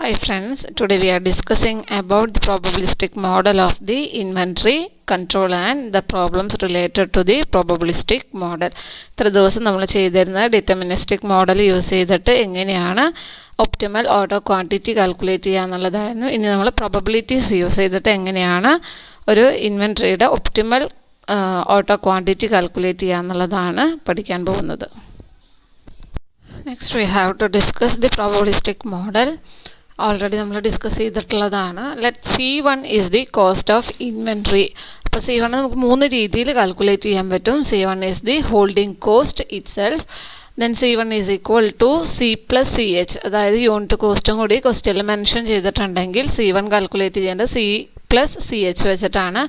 Hi friends, today we are discussing about the probabilistic model of the inventory control and the problems related to the probabilistic model. ഇത്ര ദിവസം നമ്മൾ ചെയ്തിരുന്ന deterministic model use ചെയ്തിട്ട് എങ്ങനെയാണ് optimal auto quantity calculate ചെയ്യുക എന്നുള്ളതായിരുന്നു. ഇനി നമ്മൾ പ്രോബബിലിറ്റീസ് യൂസ് ചെയ്തിട്ട് എങ്ങനെയാണ് ഒരു ഇൻവെൻട്രിയുടെ ഒപ്റ്റിമൽ ഓട്ടോ ക്വാണ്ടിറ്റി കാൽക്കുലേറ്റ് ചെയ്യുക എന്നുള്ളതാണ് പഠിക്കാൻ പോകുന്നത്. Next we have to discuss the probabilistic model. Already നമ്മൾ ഡിസ്കസ് ചെയ്തിട്ടുള്ളതാണ്. Let C1 is the cost of inventory. അപ്പോൾ C1 നമുക്ക് മൂന്ന് രീതിയിൽ കാൽക്കുലേറ്റ് ചെയ്യാൻ പറ്റും. C1 is the holding cost itself. Then C1 is equal to C plus CH. അതായത് unit കോസ്റ്റും കൂടി ക്വസ്റ്റ്യനിൽ മെൻഷൻ ചെയ്തിട്ടുണ്ടെങ്കിൽ C1 കാൽക്കുലേറ്റ് ചെയ്യേണ്ടത് C plus CH വെച്ചിട്ടാണ്.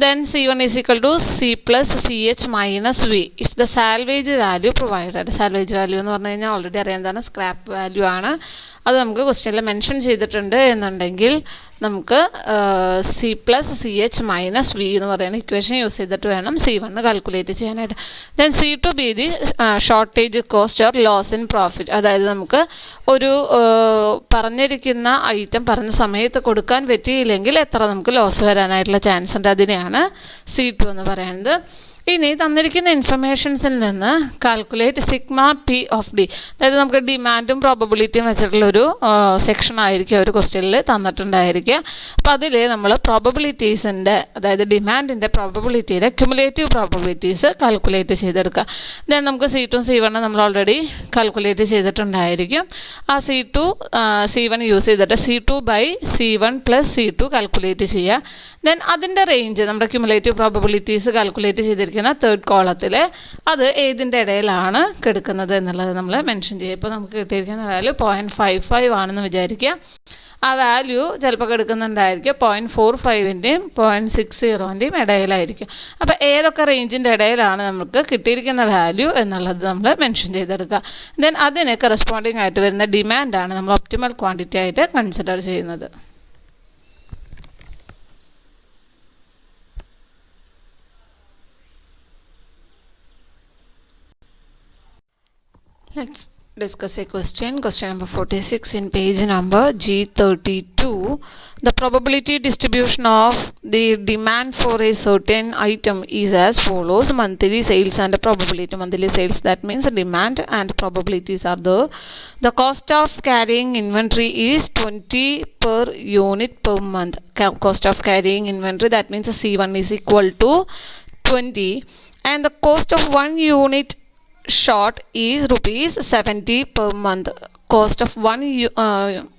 Then C1 is equal to C plus CH minus V if the salvage value provided. Salvage value എന്ന് പറഞ്ഞു കഴിഞ്ഞാൽ ഓൾറെഡി അറിയാം എന്താണ്, സ്ക്രാപ്പ് വാല്യൂ ആണ്. അത് നമുക്ക് ക്വസ്റ്റ്യനിൽ മെൻഷൻ ചെയ്തിട്ടുണ്ട് എന്നുണ്ടെങ്കിൽ നമുക്ക് C plus CH minus V എന്ന് പറയുന്ന ഇക്വേഷൻ യൂസ് ചെയ്തിട്ട് വേണം C1 കാൽക്കുലേറ്റ് ചെയ്യാനായിട്ട്. Then C2 be the shortage cost or loss in profit. അതായത് നമുക്ക് ഒരു പറഞ്ഞിരിക്കുന്ന ഐറ്റം പറഞ്ഞ സമയത്ത് കൊടുക്കാൻ പറ്റിയില്ലെങ്കിൽ എത്ര നമുക്ക് ലോസ് വരാനായിട്ടുള്ള ചാൻസ് ഉണ്ട്, അതിനെയാണ് C2 എന്ന് പറയുന്നത്. ഇനി തന്നിരിക്കുന്ന ഇൻഫർമേഷൻസിൽ നിന്ന് calculate sigma P of D. അതായത് നമുക്ക് ഡിമാൻഡും പ്രോബബിലിറ്റിയും വെച്ചിട്ടുള്ളൊരു സെക്ഷൻ ആയിരിക്കും ഒരു ക്വസ്റ്റ്യനിൽ തന്നിട്ടുണ്ടായിരിക്കുക. അപ്പോൾ അതിൽ നമ്മൾ പ്രോബബിലിറ്റീസിൻ്റെ, അതായത് ഡിമാൻഡിൻ്റെ പ്രോബബിലിറ്റിയുടെ ക്യുമുലേറ്റീവ് പ്രോബബിലിറ്റീസ് കാൽക്കുലേറ്റ് ചെയ്തെടുക്കുക. ദെൻ നമുക്ക് C2 C1 നമ്മൾ ഓൾറെഡി കാൽക്കുലേറ്റ് ചെയ്തിട്ടുണ്ടായിരിക്കും. ആ C1 യൂസ് ചെയ്തിട്ട് C2/C1 + C2 കാൽക്കുലേറ്റ് ചെയ്യുക. ദെൻ അതിൻ്റെ റേഞ്ച് നമ്മുടെ ക്യുമുലേറ്റീവ് പ്രോബബിലിറ്റീസ് കാൽക്കുലേറ്റ് ചെയ്തിരിക്കുന്ന തേർഡ് കോളത്തിൽ അത് ഏതിൻ്റെ ഇടയിലാണ് കിടക്കുന്നത് എന്നുള്ളത് നമ്മൾ മെൻഷൻ ചെയ്യും. ഇപ്പോൾ നമുക്ക് കിട്ടിയിരിക്കുന്ന വാല്യൂ 0.55 ആണെന്ന് വിചാരിക്കുക. ആ വാല്യൂ ചിലപ്പോൾ കിടക്കുന്നുണ്ടായിരിക്കും 0.45-ൻ്റെയും 0.60-ൻ്റെയും ഇടയിലായിരിക്കും. അപ്പോൾ ഏതൊക്കെ റേഞ്ചിൻ്റെ ഇടയിലാണ് നമുക്ക് കിട്ടിയിരിക്കുന്ന വാല്യൂ എന്നുള്ളത് നമ്മൾ മെൻഷൻ ചെയ്തെടുക്കുക. ദെൻ അതിന് കറസ്പോണ്ടിങ് ആയിട്ട് വരുന്ന ഡിമാൻഡാണ് നമ്മൾ ഒപ്റ്റിമൽ ക്വാണ്ടിറ്റി ആയിട്ട് കൺസിഡർ ചെയ്യുന്നത്. Let's discuss a question number 46 in page number G32. The probability distribution of the demand for a certain item is as follows. Monthly sales and probability. Monthly sales, that means demand and probabilities are there. The cost of carrying inventory is 20 per unit per month. Cost of carrying inventory, that means C1 is equal to 20, and the cost of 1 unit short is rupees 70 per month. Cost of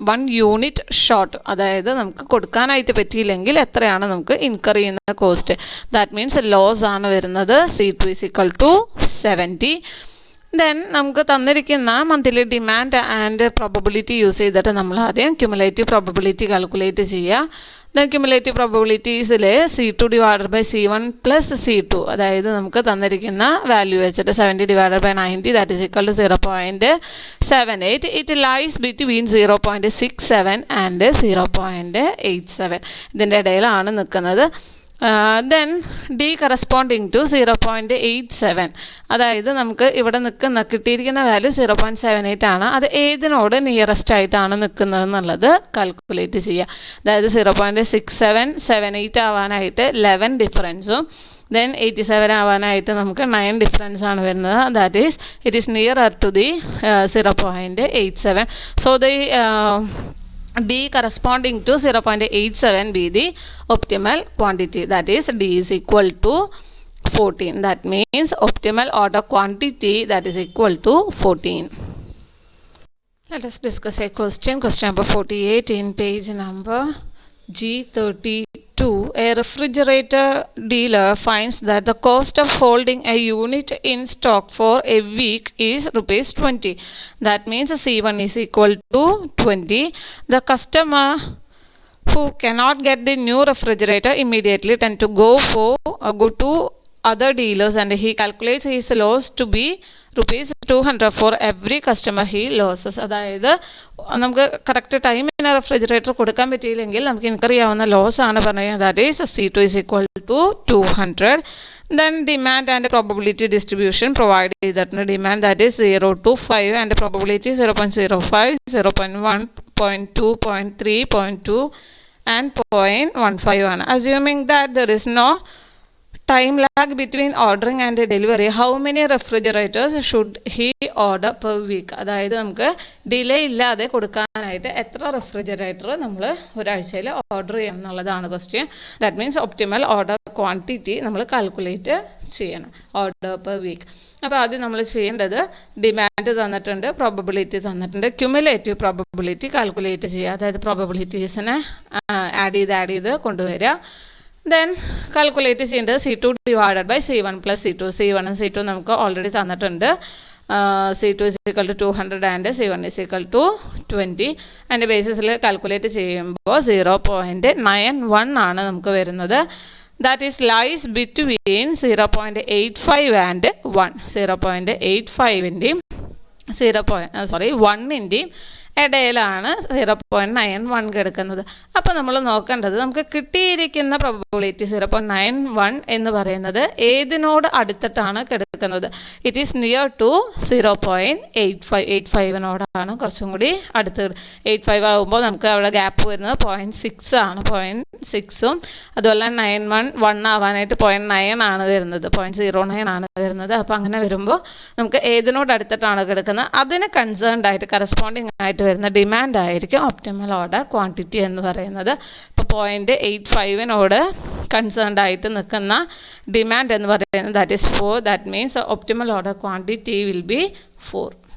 one unit short, അതായത് നമുക്ക് കൊടുക്കാനായിട്ട് പറ്റിയില്ലെങ്കിൽ എത്രയാണ് നമുക്ക് incur ചെയ്യുന്ന cost. That means loss ആണ് വരുന്നത്. C2 is equal to 70. Then നമുക്ക് തന്നിരിക്കുന്ന monthly demand and probability use ചെയ്തിട്ട് നമ്മൾ ആദ്യം ക്യുമുലേറ്റീവ് പ്രോബബിലിറ്റി കാൽക്കുലേറ്റ് ചെയ്യുക. ദെൻ ക്യുമുലേറ്റീവ് പ്രോബബിലിറ്റീസിൽ C2/C1 + C2, അതായത് നമുക്ക് തന്നിരിക്കുന്ന വാല്യൂ വെച്ചിട്ട് 70/90, that is equal to 0.78. It lies between 0.67 and 0.87. ഇതിൻ്റെ ഇടയിലാണ് നിൽക്കുന്നത്. ദെൻ ഡി കറസ്പോണ്ടിങ് ടു 0.87, അതായത് നമുക്ക് ഇവിടെ കിട്ടിയിരിക്കുന്ന വാല്യൂ 0.78 ആണ്. അത് ഏതിനോട് നിയറസ്റ്റ് ആയിട്ടാണ് നിൽക്കുന്നത് എന്നുള്ളത് കാൽക്കുലേറ്റ് ചെയ്യുക. അതായത് 0.6778 ആവാനായിട്ട് 11 ഡിഫറൻസും ദെൻ 87 ആവാനായിട്ട് നമുക്ക് 9 ഡിഫറൻസ് ആണ് വരുന്നത്. That is it is nearer to the 0.87. So the D corresponding to 0.87 be the optimal quantity, that is D is equal to 14. That means optimal order quantity, that is equal to 14. Let us discuss a question number 48 in page number G32. A refrigerator dealer finds that the cost of holding a unit in stock for a week is rupees 20. That means C1 is equal to 20. The customer who cannot get the new refrigerator immediately tend to go to other dealers and he calculates his loss to be rupees 200 for every customer he loses. അതായത് നമുക്ക് correct ടൈമിന് refrigerator കൊടുക്കാൻ പറ്റിയില്ലെങ്കിൽ നമുക്ക് incur ചെയ്യാവുന്ന loss ആണ് പറയുന്നത്. That is C2 is equal to 200. Then demand and probability distribution provide ചെയ്തിട്ടുണ്ട്. Demand that is 0 to 5 and probability 0.05, 0.1, 0.2, 0.3, 0.2 and 0.15 ആണ്. Assuming that there is no time lag between ordering and delivery, how many refrigerators should he order per week? അതായത് നമുക്ക് delay ഇല്ലാതെ കൊടുക്കാനായിട്ട് എത്ര refrigerator നമ്മൾ ഒരാഴ്ചയിൽ order ചെയ്യണം എന്നുള്ളതാണ് question. That means optimal order quantity നമ്മൾ കാൽക്കുലേറ്റ് ചെയ്യണം, ഓർഡർ പെർ വീക്ക്. അപ്പോൾ ആദ്യം നമ്മൾ ചെയ്യേണ്ടത് ഡിമാൻഡ് തന്നിട്ടുണ്ട്, പ്രോബബിലിറ്റി തന്നിട്ടുണ്ട്, ക്യുമുലേറ്റീവ് പ്രോബബിലിറ്റി കാൽക്കുലേറ്റ് ചെയ്യുക. അതായത് പ്രോബബിലിറ്റീസിനെ ആഡ് ചെയ്ത് കൊണ്ടുവരിക. ദെൻ കാൽക്കുലേറ്റ് ചെയ്യേണ്ടത് C2 divided by C1 plus C2. C1 C2 നമുക്ക് ഓൾറെഡി തന്നിട്ടുണ്ട്. C2 is equal to 200 and C1 is equal to 20. അതിൻ്റെ ബേസിസിൽ കാൽക്കുലേറ്റ് ചെയ്യുമ്പോൾ 0.91 ആണ് നമുക്ക് വരുന്നത്. That is lies between 0.85 and 1. 0.85ൻ്റെയും 1ൻ്റെയും ഇടയിലാണ് 0.91 കിടക്കുന്നത്. അപ്പോൾ നമ്മൾ നോക്കേണ്ടത് നമുക്ക് കിട്ടിയിരിക്കുന്ന പ്രോബബിലിറ്റി 0.91 എന്ന് പറയുന്നത് ഏതിനോട് അടുത്തിട്ടാണ് കിടക്കുന്നത്. It is near to 0.85. 85നോടാണ് കുറച്ചും കൂടി അടുത്ത്. 85 ആകുമ്പോൾ നമുക്ക് അവിടെ ഗ്യാപ്പ് വരുന്നത് 0.6 ആണ്. 0.6ഉം അതുപോലെ 1 ആവാനായിട്ട് 0.9 ആണ് വരുന്നത്, 0.09 ആണ് വരുന്നത്. അപ്പോൾ അങ്ങനെ വരുമ്പോൾ നമുക്ക് ഏതിനോട് അടുത്തിട്ടാണ് കിടക്കുന്നത് അതിന് കൺസേൺഡ് ആയിട്ട് കറസ്പോണ്ടിങ് ആയിട്ട് വരുന്ന ഡിമാൻഡ് ആയിരിക്കും ഒപ്റ്റിമൽ ഓർഡർ ക്വാണ്ടിറ്റി എന്ന് പറയുന്നത്. ഇപ്പോൾ 0.85നോട് കൺസേൺഡ് ആയിട്ട് നിൽക്കുന്ന ഡിമാൻഡ് എന്ന് പറയുന്നത് that is 4. That means optimal order quantity will be 4.